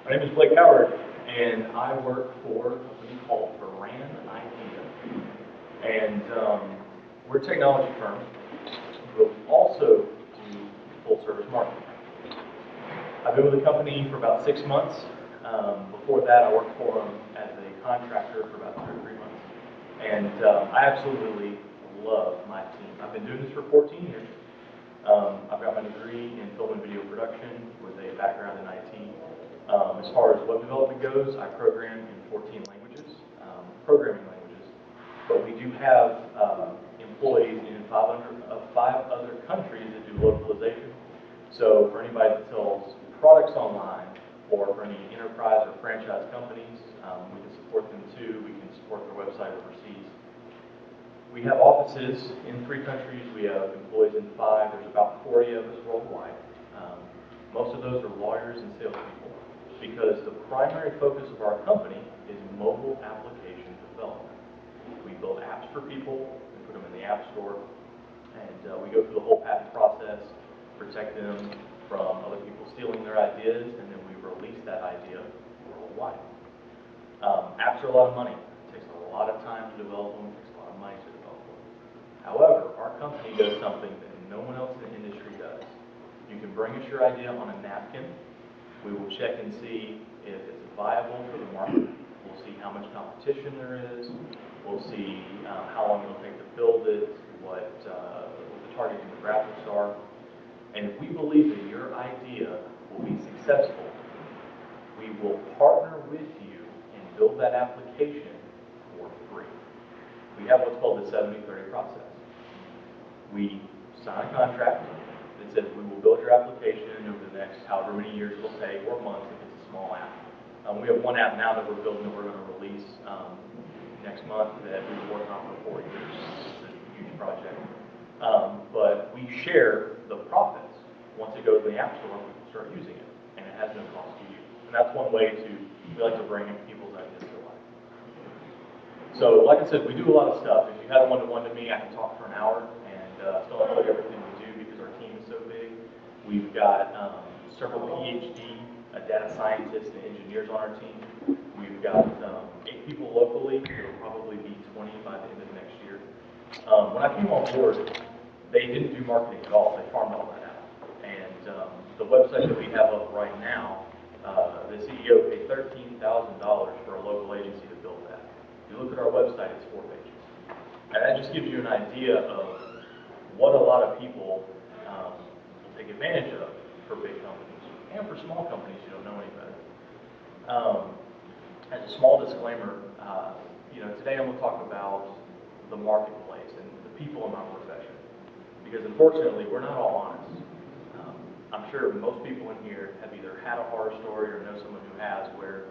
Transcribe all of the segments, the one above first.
My name is Blake Howard, and I work for a company called VaranIDEA. And we're a technology firm, but we also do full-service marketing. I've been with the company for about 6 months. Before that, I worked for them as a contractor for about 2 or 3 months. And I absolutely love my team. I've been doing this for 14 years. I've got my degree in film and video production with a background in IT. As far as web development goes, I program in 14 languages, programming languages. But we do have employees in 5 other countries that do localization. So for anybody that sells products online, or for any enterprise or franchise companies, we can support them too. We can support their website overseas. We have offices in 3 countries. We have employees in 5. There's about 40 of us worldwide. Most of those are lawyers and salespeople, because the primary focus of our company is mobile application development. We build apps for people, we put them in the App Store, and we go through the whole patent process, protect them from other people stealing their ideas, and then we release that idea worldwide. Apps are a lot of money. It takes a lot of time to develop them. It takes a lot of money to develop them. However, our company does something that no one else in the industry does. You can bring us your idea on a napkin. We will check and see if it's viable for the market. We'll see how much competition there is. We'll see how long it'll take to build it, what the target demographics are. And if we believe that your idea will be successful, we will partner with you and build that application for free. We have what's called the 70-30 process. We sign a contract that says we will build your application over the next however many years it'll take, or months if it's a small app. We have one app now that we're building that we're going to release next month that we've been working on for 4 years. It's a huge project. But we share the profits. Once it goes in the App Store, people start using it, and it has no cost to you. And that's one way we like to bring people's ideas to life. So, like I said, we do a lot of stuff. If you had a one-to-one to me, I can talk for an hour and still not tell you everything we do because our team is so big. We've got several PhD data scientists and engineers on our team. We've got 8 people locally. There will probably be 20 by the end of next year. When I came on board, they didn't do marketing at all. They farmed all that out. And the website that we have up right now, the CEO paid $13,000 for a local agency to build that. If you look at our website, it's 4 pages. And that just gives you an idea of what a lot of people will take advantage of for big companies. And for small companies who don't know any better. As a small disclaimer, today I'm going to talk about the marketplace and the people in my profession. Because unfortunately, we're not all honest. I'm sure most people in here have either had a horror story or know someone who has, where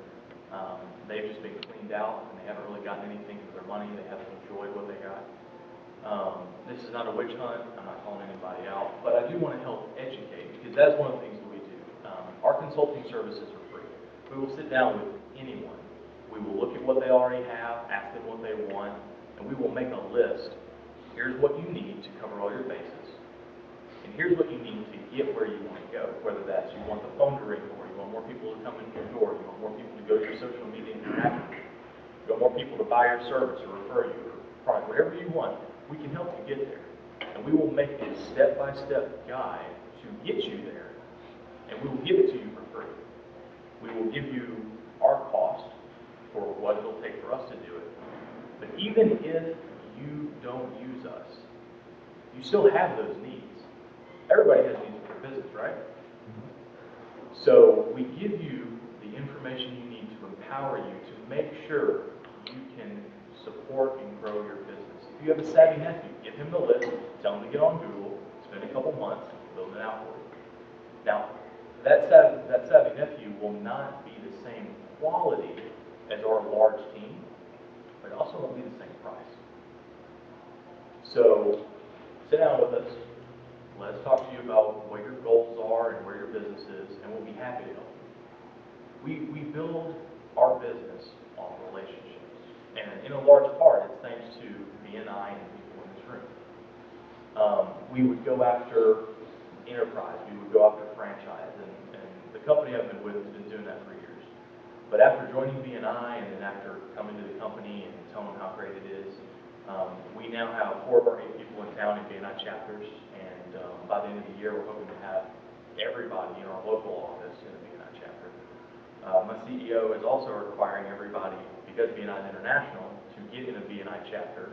they've just been cleaned out and they haven't really gotten anything for their money. They haven't enjoyed what they got. This is not a witch hunt. I'm not calling anybody out. But I do want to help educate, because that's one of the things that we do. Our consulting services are free. We will sit down with anyone. We will look at what they already have, ask them what they want, and we will make a list. Here's what you need to cover all your bases. And here's what you need to get where you want to go. Whether that's you want the phone to ring more, you want more people to come in your door, you want more people to go to your social media and interact with you, you want more people to buy your service or refer you or product, whatever you want, we can help you get there. And we will make a step-by-step guide to get you there. And we will give it to you for free. We will give you our cost for what it'll take for us to do it. But even if you don't use us, you still have those needs. Everybody has needs for business, right? So we give you the information you need to empower you to make sure you can support and grow your business. If you have a savvy nephew, give him the list, tell him to get on Google, spend a couple months, build it out for you. Now, that savvy nephew will not be the same quality as our large team, but it also won't be the same price. So, sit down with us. Let's talk to you about what your goals are and where your business is, and we'll be happy to help you. We build our business on relationships, and in a large part, it's thanks to BNI and people in this room. We would go after enterprise, we would go after franchise, and the company I've been with has been doing that for years. But after joining BNI and then after coming to the company and telling them how great it is, we now have 4 of our 8 people in town in BNI chapters, and by the end of the year, we're hoping to have everybody in our local office in a BNI chapter. My CEO is also requiring everybody, because BNI is international, to get in a BNI chapter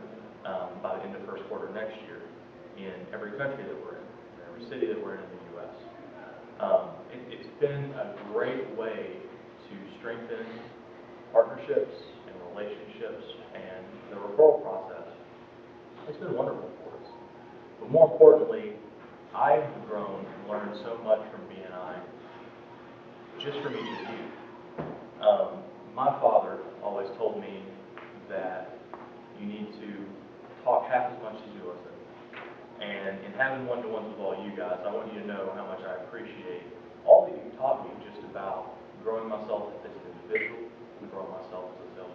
by the end of first quarter next year in every country that we're in, every city that we're in the U.S. It's been a great way to strengthen partnerships and relationships and the referral process. It's been wonderful for us. But more importantly, I've grown and learned so much from BNI just from each of you. My father always told me that you need to talk half as much as you listen. And in having one-to-ones with all you guys, I want you to know how much I appreciate all that you taught me just about growing myself as an individual and growing myself as a sales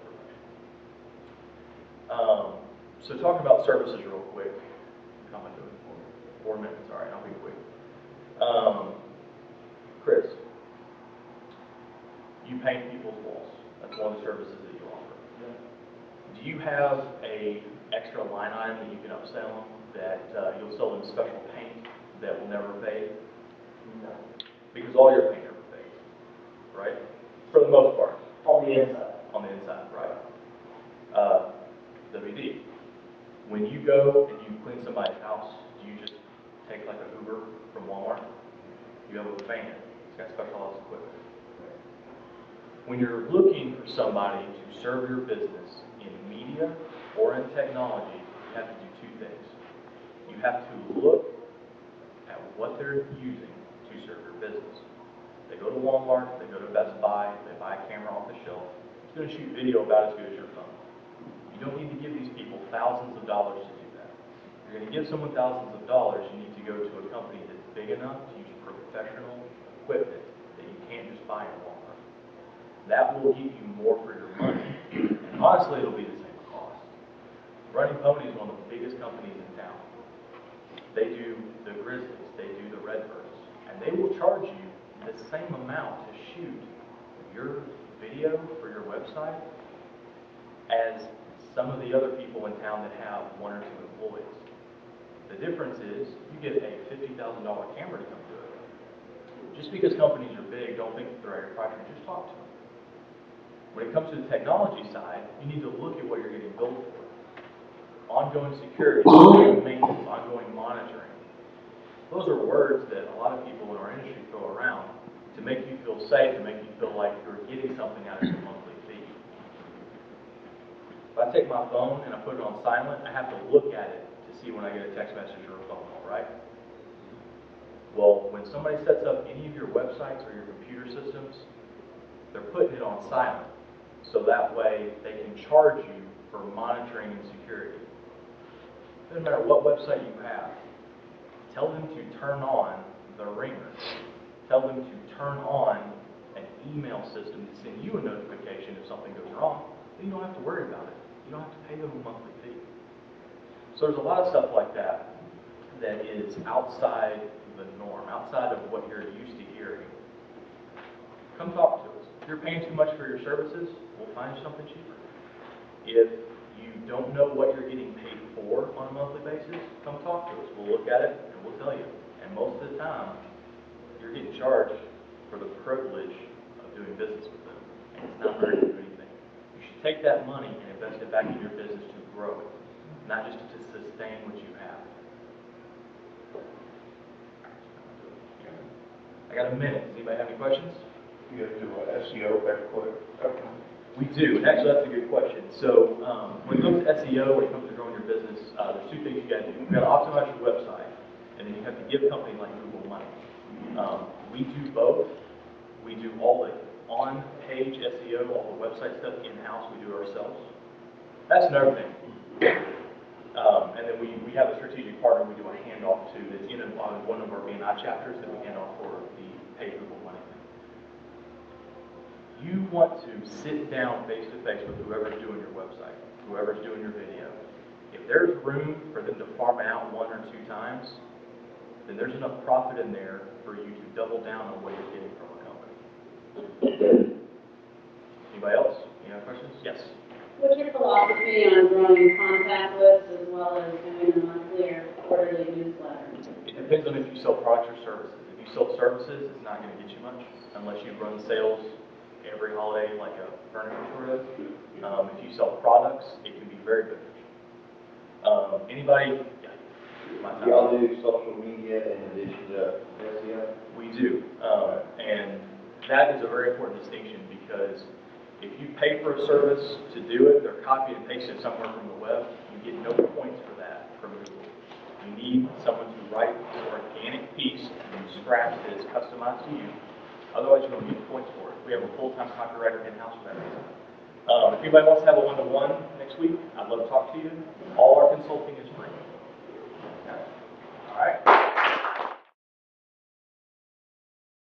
professional. So talking about services real quick. How am I doing? 4 minutes. All right, I'll be quick. Chris, you paint people's walls. That's one of the services that you offer. Yeah. Do you have a extra line item that you can upsell them, that you'll sell them special paint that will never fade? No. Because all your paint never fades, right? For the most part. On the inside. On the inside, right. WD. When you go and you clean somebody's house, do you just take like a Uber from Walmart? You have a fan. It's got specialized equipment. When you're looking for somebody to serve your business in media or in technology, you have to do 2 things. You have to look at what they're using to serve your business. They go to Walmart, they go to Best Buy, they buy a camera off the shelf. It's going to shoot video about as good as your phone. You don't need to give these people thousands of dollars to do that. If you're going to give someone thousands of dollars, you need to go to a company that's big enough to use professional equipment that you can't just buy in Walmart. That will give you more for your money, and honestly, it'll be the same cost. Running Pony is one of the biggest companies in town. They do the Grizzlies, they do the Redbirds, and they will charge you the same amount to shoot your video for your website as some of the other people in town that have 1 or 2 employees. The difference is you get a $50,000 camera to come do it. Just because companies are big, don't think that they're underpriced, just talk to them. When it comes to the technology side, you need to look at what you're getting billed for. Ongoing security, ongoing maintenance, ongoing monitoring. Those are words that a lot of people in our industry throw around to make you feel safe, to make you feel like you're getting something out of your monthly fee. If I take my phone and I put it on silent, I have to look at it to see when I get a text message or a phone call, right? Well, when somebody sets up any of your websites or your computer systems, they're putting it on silent. So that way they can charge you for monitoring and security. Doesn't matter what website you have, tell them to turn on the ringer. Tell them to turn on an email system to send you a notification if something goes wrong. Then you don't have to worry about it. You don't have to pay them a monthly fee. So there's a lot of stuff like that that is outside the norm, outside of what you're used to hearing. Come talk to us. If you're paying too much for your services, we'll find you something cheaper. If you don't know what you're getting paid for on a monthly basis, come talk to us. We'll look at it and we'll tell you. And most of the time, you're getting charged for the privilege of doing business with them. And it's not very good anything. You should take that money and invest it back in your business to grow it, not just to sustain what you have. I got a minute. Does anybody have any questions? You got to do SEO back quick. Okay. We do, and actually that's a good question. So when it comes to SEO, when it comes to growing your business, there's 2 things you got to do. You've got to optimize your website, and then you have to give companies like Google money. We do both. We do all the on-page SEO, all the website stuff in-house. We do ourselves. That's another thing. And then we have a strategic partner we do a handoff to that's in one of our BNI chapters that we hand off for the paid Google money. You want to sit down face-to-face with whoever's doing your website, whoever's doing your video. If there's room for them to farm it out 1 or 2 times, then there's enough profit in there for you to double down on what you're getting from a company. philosophy on growing contact lists as well as doing a monthly or quarterly newsletter? It depends on if you sell products or services. If you sell services, it's not going to get you much unless you run sales every holiday like a furniture store does. If you sell products, it can be very beneficial. Anybody? Yeah, my time. Y'all do social media in addition to SEO? We do, and that is a very important distinction because if you pay for a service to do it, they're copied and pasted somewhere from the web, you get no points for that from Google. You need someone to write an organic piece from scratch that is customized to you. Otherwise, you don't get points for it. We have a full-time copywriter in-house for that reason. If anybody wants to have a one-to-one next week, I'd love to talk to you. All our consulting is free. Okay. All right.